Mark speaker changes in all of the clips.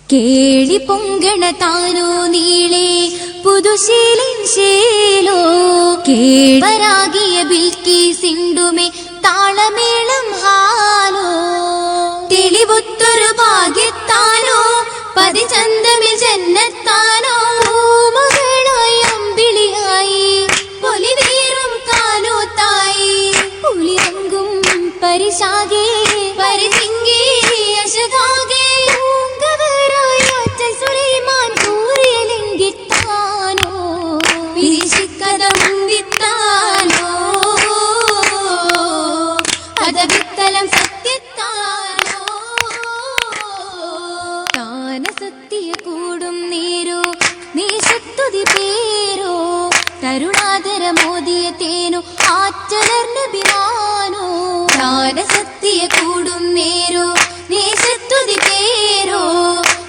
Speaker 1: കേളി പൊങ്കണ താനോ നീളെ പുതുശീലിൻ ശീലോ കേളരാകിയ ബിൽക്കീസിണ്ടുമേ താളമേളം ഹാലോ തെളിവൊത്തൊരു ഭാഗ്യത്താനോ പതിചന്തമിൽ ജന്നത്താനോ മകളായി അമ്പിളിയായി പൊലിവീറും കാനോത്തായി പുലിരങ്കും പരിശാകെ പരിസിംഗി അശകാകെ സുലൈമാൻ കൂറിയലെങ്കിത്താനോ വിരിശിക്കഥ മുന്തിത്താനോ കഥവിത്തലം സത്യത്താനോ താന സത്യ കൂടും നേരോ നീശത്തുതി പേരോ തരുണാതര മോദിയ തേനോ ആറ്റലർന്ന ബിരാനോ താന സത്യ കൂടും നേരോ നീശത്തുതി പേരോ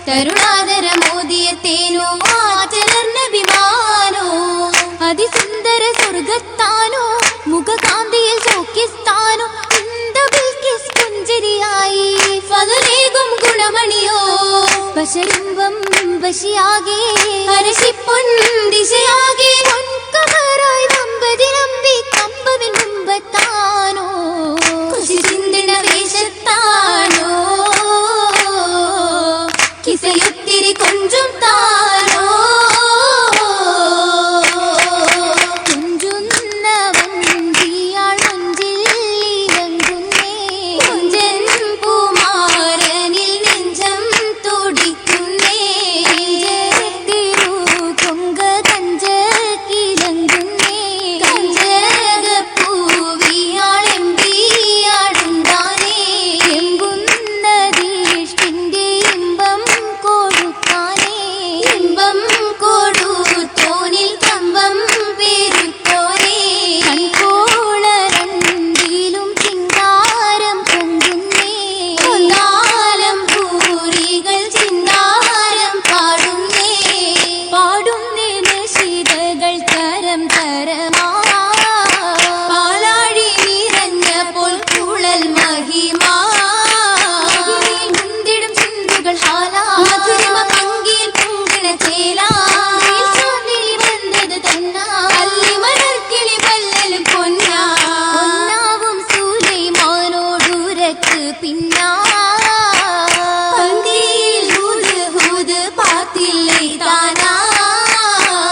Speaker 1: തരുണാതര മോദിയ തേനോ ആറ്റലർന്ന വിമാനോ അതിസുന്ദര സ്വർഗത്താനോ മുഖകാന്തിയിൽ സൗഖ്യസ്ഥാനോ ബിൽക്കിസ് പുഞ്ചരിയായി ഫലലേകും ഗുണമണിയോ പശരിമ്പം വശിയാകെ ഹരശിപ്പൊൻ ദിശയാകെ പൊൻകമറായി വമ്പതിരമ്പി കമ്പവിൻ മുമ്പത്താനോ കുശിചിന്തന വേഷത്താനോ കിസയുത്തിരി കൊഞ്ചും താനോ കൊഞ്ചുന്നവൻ തീയാൾ കൊഞ്ചിൽ ഇറങ്ങുന്നേ കൊഞ്ചൻ പൂമാരനിൽ നെഞ്ചം തുടിക്കുന്നേ തിരു കൊങ്ക കഞ്ചക്കിലങ്ങുന്നേ കഞ്ചകപ്പൂവിയാളെമ്പിയാടുണ്ടാനേ എമ്പുന്നതീഷ്ടിന്റെ ഇമ്പം ഇമ്പം കൊടുത്തോനിൽ കമ്പം പെരുത്തോനേ കൺകോളരണ്ടിലും ചിങ്കാരം പൊങ്ങുന്നേ കൊന്നാലം ഭൂരികൾ ചിന്താരം പാടുന്നേ പാടുന്നേ നശിതകൾ തരം തരമാ പാലാഴി നിറഞ്ഞപ്പോൾ കുഴൽ മഹിമാ മുന്തിടും ചിന്തുകൾ ഹാലാ മധുരമ പങ്കിൽ പൊങ്കണ ചേലാ വന്നത് തന്നാ അല്ലി മലർക്കിളി വല്ലലും പൊന്നാ ഒന്നാവും സുലൈമാനോടുരക്ക് പിന്നാ പന്തിയിൽ ഹൂദ് ഹൂദ് പാത്തില്ലേ താനാ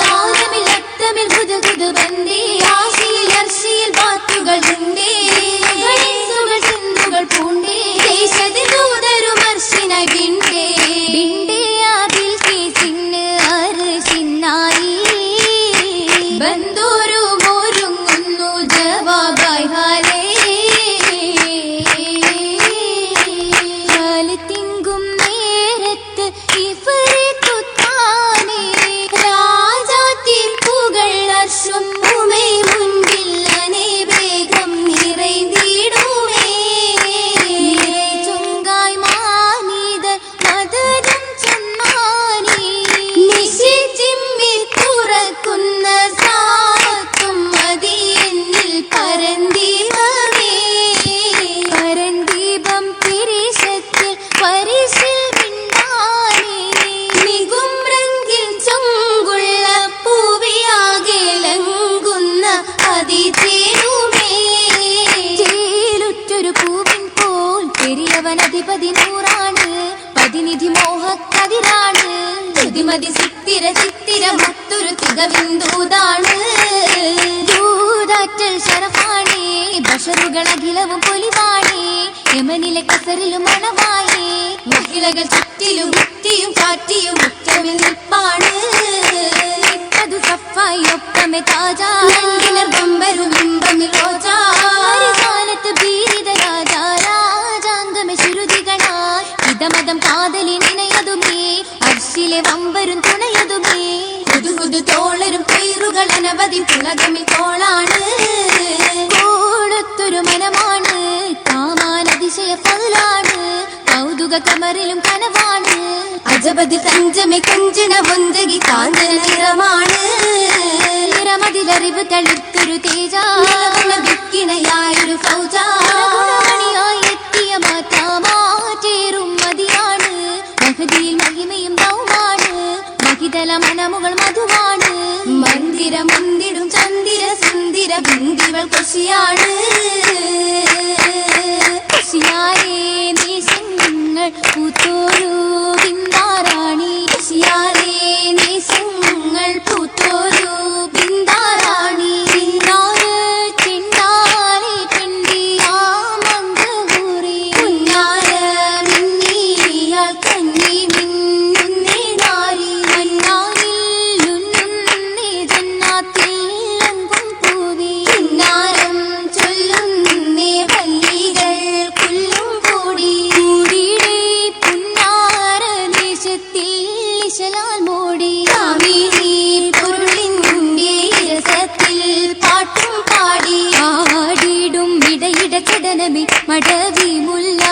Speaker 1: താരമിൽ രക്തമിൽ ഹുദ് ഹുദ് ബന്ദേ ആശിയിൽ അർശിയിൽ ബാത്തുകൾ ഉണ്ടേ ഗണിസുകൾ ചിന്തുകൾ പൂണ്ടേ ദേശത്ത് ദൂതരും അർശിനായി ബിണ്ടേ ബിണ്ടേ ആ ബിൽക്കീസിന് അർശിനായി ബന്ധൂരു മോരുങ്ങുന്നു ജവാബായി ഹാലേ തിങ്കും നേരത്ത് ഇഫറിത്തുത്താനേ രാജാത്തിർപ്പുകൾ അർശും ഉമേ മുൻപിൽ അനേ വേഗം നിറൈന്തിടുമേ ചുങ്കായ് മാനീതർ മദനം ചെന്നാനേ നിശിച്ചിമ്മിൽ തുറക്കുന്ന സാത്തും മതിയെന്നിൽ പരന്തീപമേ പരന്തീപം തിരിശത്തിൽ പരിശിൽ വിണ്ണാനേ മികും റങ്കിൽ ചൊങ്കുള്ള പൂവിയാകെലങ്കുന്ന അതിചേരുമേ ചേലുറ്റൊരു പൂവിൻ പോൽ പെരിയവൻ അധിപതി നൂറാണ് പതിനിധി മോഹക്കതിരാണ് ചുതിമതി ചിത്തിര ചിത്തിര മുത്തൊരു തികവിന്ദൂതാണ് ദൂതാറ്റൽ ശരഫാണേ ബഷറുകൾ അഖിലവും പൊലിവാണേ യമനിലെ കസറിലും മണവായേ മഹിളകൾ ചുറ്റിലും മുറ്റിയും കാറ്റിയും മുറ്റമിൽ നിൽപ്പാണ് അത് സഫായി ഒപ്പമെ താജാ നന്ദിനർ ബമ്പരും ഇമ്പമിൽ റോജാ കാലത്ത് ഭീരിത രാജാ രാജാംഗമെ ശുരുതികളാൽ ഇതമതം കാതലി നിനയതുമേ അർശിലെ വമ്പരും തുണയതുമേ പുതു പുതു തോളരും പേരുകൾ അനവധി പുളകമിൽ തോളാണ് കോളത്തൊരു മനമാണ് കാമാൻ അതിശയ ഫലാണ് കൗതുക കമറിലും കനവാണ് അജബതി തഞ്ചമെ കൊഞ്ചണ വന്തകി കാഞ്ചന നിറമാണ് നിറമതിലറിവ് തളിർത്തൊരു തേജ വിക്കിണയായൊരു ഫൗജ എത്തിയ മാറ്റാമാറ്റേറും മതിയാണ് മഹദിയിൽ മഹിമയോ മനമുകൾ മധുവാണ് മന്ദിര മന്ദിടും ചന്ദിര സുന്ദിര ബിന്ദിവൾ കൃഷിയാണ് കൃഷിയാരേ നേശങ്ങൾ പൂത്തോരു ബിന്ദാറാണി കൃഷിയാരേ നേശങ്ങൾ പൂത്തോരു ബിന്ദാറാണി ബിന്ദാറ് ചെണ്ടാലെ പെണ്ടിയാമങ്കൂറി കുഞ്ഞാര മിന്നിയാൾ കന്നി മിന്നുന്നേ നാരി മണ്ണാരിൽ ഉണ്ണുന്നേ ജന്നാത്തിൽ അങ്കും പൂവി കിന്നാരം ചൊല്ലുന്നേ വല്ലികൾ കുല്ലും കൂടി കൂടിയുടെ പുന്നാര ദേശത്തിൽ ഇശലാൽ മൂടി കാമിനി പൊരുളിന്റെ രസത്തിൽ പാട്ടും പാടി ആടിടും ഇടയിട കടനമേ മടവി മുല്ല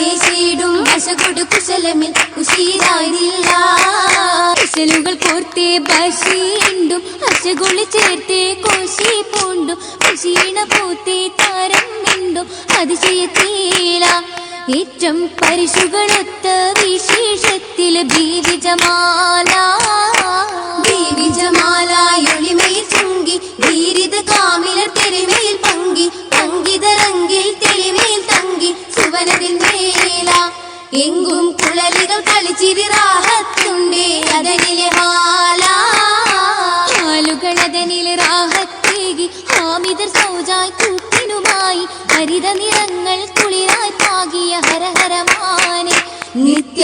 Speaker 1: േശിടും അശകൊടു കുശലമിൽ കുശീരായില്ല കുശലുകൾ കോർത്തേ ബഷീണ്ടും അശകൊളി ചേർത്തേ കോശി പൂണ്ടും കുശീണ പൂത്തേ താരം മിണ്ടും അതിശയത്തേല ഏറ്റം പരിശുകളൊത്ത വിശേഷത്തിൽ ബീവിജമാല ബീവിജമാലയൊളിമയിൽ ചുങ്കി ധീരിത കാമിലർ തെരുമയിൽ പങ്കി അങ്കിതരങ്കിൽ തെളിമയിൽ തങ്കി സുവനതിൽ മേല എങ്കും കുഴലികൾ കളിച്ചിരി റാഹത്തുണ്ടേ അതനിലെ ഹാലുകളതനിലെ റാഹത്തേകി ഹാമിദർ സൗജായി കൂട്ടിനുമായി ഹരിത നിറങ്ങൾ കുളിരായി പാകിയ ഹരഹരമാനെ നിത്യ